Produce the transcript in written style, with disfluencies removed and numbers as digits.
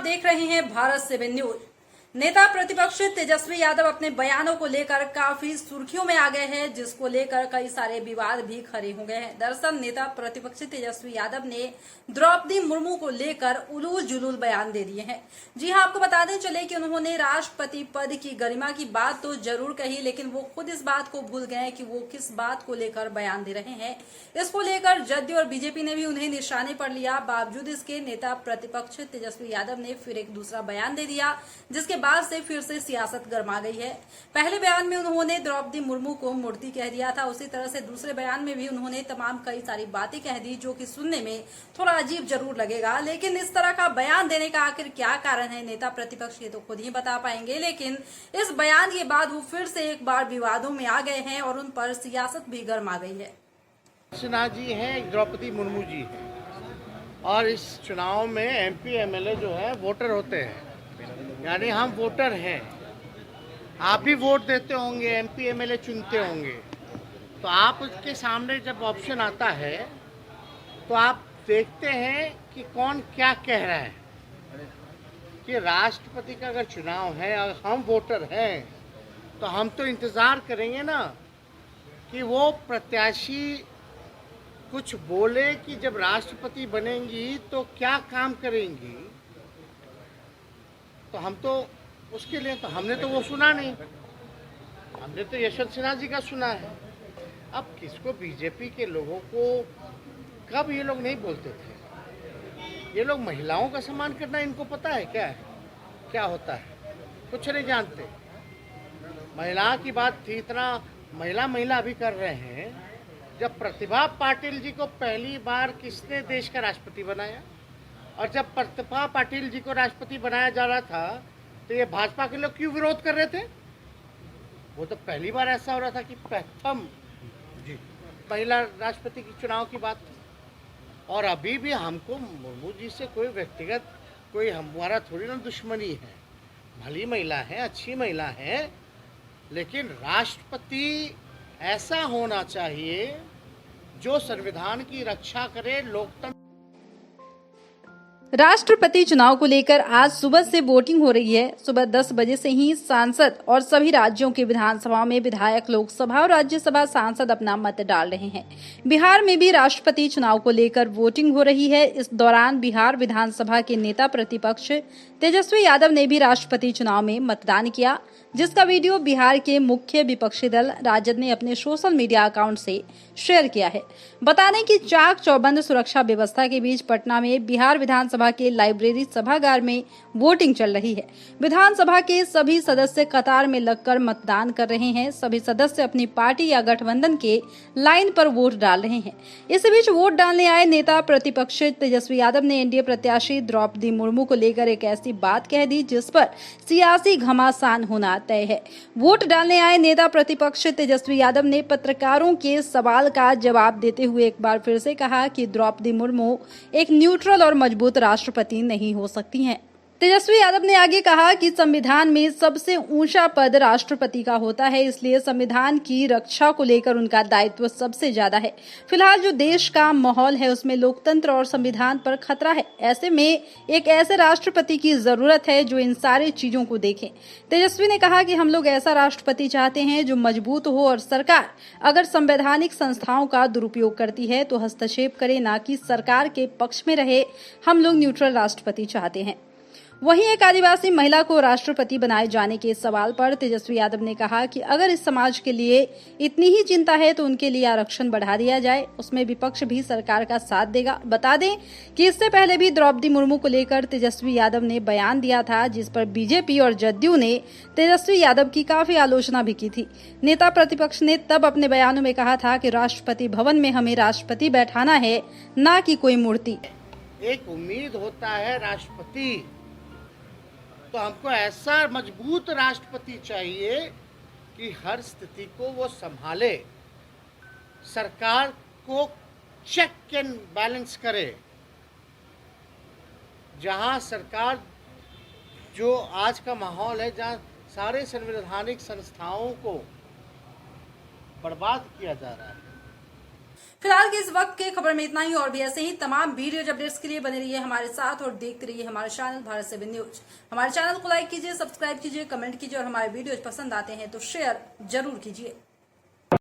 देख रहे हैं भारत 7 न्यूज। नेता प्रतिपक्ष तेजस्वी यादव अपने बयानों को लेकर काफी सुर्खियों में आ गए हैं, जिसको लेकर कई सारे विवाद भी खड़े हो गए हैं। दरअसल नेता प्रतिपक्ष तेजस्वी यादव ने द्रौपदी मुर्मू को लेकर उलूल जुलूल बयान दे दिए हैं। जी हां, आपको बताते चले कि उन्होंने राष्ट्रपति पद की गरिमा की बात तो जरूर कही, लेकिन वो खुद इस बात को भूल गए कि वो किस बात को लेकर बयान दे रहे हैं। इसको लेकर जदयू और बीजेपी ने भी उन्हें निशाने पर लिया। बावजूद इसके नेता प्रतिपक्ष तेजस्वी यादव ने फिर एक दूसरा बयान दे दिया, जिसके बाद से फिर से सियासत गर्मा गई है। पहले बयान में उन्होंने द्रौपदी मुर्मू को मूर्ति कह दिया था, उसी तरह से दूसरे बयान में भी उन्होंने तमाम कई सारी बातें कह दी, जो कि सुनने में थोड़ा अजीब जरूर लगेगा। लेकिन इस तरह का बयान देने का आखिर क्या कारण है, नेता प्रतिपक्ष ये तो खुद ही बता पाएंगे। लेकिन इस बयान के बाद वो फिर से एक बार विवादों में आ गए हैं और उन पर सियासत भी गर्मा गई है। सिन्हा जी हैं, द्रौपदी मुर्मू जी हैं, और इस चुनाव में एमपी एमएलए जो है वोटर होते हैं, यानी हम वोटर हैं। आप भी वोट देते होंगे, एमपी एमएलए चुनते होंगे, तो आप उसके सामने जब ऑप्शन आता है तो आप देखते हैं कि कौन क्या कह रहा है। कि राष्ट्रपति का अगर चुनाव है और हम वोटर हैं, तो हम तो इंतज़ार करेंगे ना कि वो प्रत्याशी कुछ बोले कि जब राष्ट्रपति बनेंगी तो क्या काम करेंगी। तो हम तो उसके लिए तो हमने तो वो सुना नहीं, हमने तो यशवंत सिन्हा जी का सुना है। अब किसको, बीजेपी के लोगों को कब ये लोग नहीं बोलते थे, ये लोग महिलाओं का सम्मान करना इनको पता है क्या होता है, कुछ नहीं जानते। महिला की बात थी, इतना महिला अभी कर रहे हैं। जब प्रतिभा पाटिल जी को पहली बार किसने देश का राष्ट्रपति बनाया, और जब प्रतिभा पाटिल जी को राष्ट्रपति बनाया जा रहा था तो ये भाजपा के लोग क्यों विरोध कर रहे थे। वो तो पहली बार ऐसा हो रहा था कि प्रथम महिला राष्ट्रपति की चुनाव की बात थी। और अभी भी हमको मुर्मू जी से कोई व्यक्तिगत कोई हमारा थोड़ी ना दुश्मनी है। भली महिला है, अच्छी महिला है, लेकिन राष्ट्रपति ऐसा होना चाहिए जो संविधान की रक्षा करे, लोकतंत्र। राष्ट्रपति चुनाव को लेकर आज सुबह से वोटिंग हो रही है। सुबह 10 बजे से ही सांसद और सभी राज्यों के विधानसभा में विधायक, लोकसभा और राज्यसभा सांसद अपना मत डाल रहे हैं। बिहार में भी राष्ट्रपति चुनाव को लेकर वोटिंग हो रही है। इस दौरान बिहार विधानसभा के नेता प्रतिपक्ष तेजस्वी यादव ने भी राष्ट्रपति चुनाव में मतदान किया, जिसका वीडियो बिहार के मुख्य विपक्षी दल राजद ने अपने सोशल मीडिया अकाउंट से शेयर किया है। बता दें कि चाक चौबंद सुरक्षा व्यवस्था के बीच पटना में बिहार विधानसभा के लाइब्रेरी सभागार में वोटिंग चल रही है। विधानसभा के सभी सदस्य कतार में लगकर मतदान कर रहे हैं। सभी सदस्य अपनी पार्टी या गठबंधन के लाइन पर वोट डाल रहे हैं। इस बीच वोट डालने आए नेता प्रतिपक्ष तेजस्वी यादव ने एनडीए प्रत्याशी द्रौपदी मुर्मू को लेकर एक ऐसी बात कह दी जिस पर सियासी घमासान होना तय है। वोट डालने आए नेता प्रतिपक्ष तेजस्वी यादव ने पत्रकारों के सवाल का जवाब देते हुए एक बार फिर से कहा कि द्रौपदी मुर्मू एक न्यूट्रल और मजबूत राष्ट्रपति नहीं हो सकती हैं। तेजस्वी यादव ने आगे कहा कि संविधान में सबसे ऊंचा पद राष्ट्रपति का होता है, इसलिए संविधान की रक्षा को लेकर उनका दायित्व सबसे ज्यादा है। फिलहाल जो देश का माहौल है उसमें लोकतंत्र और संविधान पर खतरा है। ऐसे में एक ऐसे राष्ट्रपति की जरूरत है जो इन सारी चीजों को देखे। तेजस्वी ने कहा कि हम लोग ऐसा राष्ट्रपति चाहते हैं जो मजबूत हो, और सरकार अगर संवैधानिक संस्थाओं का दुरुपयोग करती है तो हस्तक्षेप करे, न कि सरकार के पक्ष में रहे। हम लोग न्यूट्रल राष्ट्रपति चाहते हैं। वहीं एक आदिवासी महिला को राष्ट्रपति बनाए जाने के सवाल पर तेजस्वी यादव ने कहा कि अगर इस समाज के लिए इतनी ही चिंता है तो उनके लिए आरक्षण बढ़ा दिया जाए, उसमें विपक्ष भी सरकार का साथ देगा। बता दें कि इससे पहले भी द्रौपदी मुर्मू को लेकर तेजस्वी यादव ने बयान दिया था, जिस पर बीजेपी और जदयू ने तेजस्वी यादव की काफी आलोचना भी की थी। नेता प्रतिपक्ष ने तब अपने बयानों में कहा था कि राष्ट्रपति भवन में हमें राष्ट्रपति बैठाना है, न कि कोई मूर्ति। एक उम्मीद होता है राष्ट्रपति, तो हमको ऐसा मजबूत राष्ट्रपति चाहिए कि हर स्थिति को वो संभाले, सरकार को चेक एंड बैलेंस करे। जहां सरकार, जो आज का माहौल है जहां सारे संवैधानिक संस्थाओं को बर्बाद किया जा रहा है। फिलहाल के इस वक्त के खबर में इतना ही। और भी ऐसे ही तमाम वीडियो अपडेट्स के लिए बने रहिए हमारे साथ और देखते रहिए हमारे चैनल भारत 7 न्यूज। हमारे चैनल को लाइक कीजिए, सब्सक्राइब कीजिए, कमेंट कीजिए और हमारे वीडियो पसंद आते हैं तो शेयर जरूर कीजिए।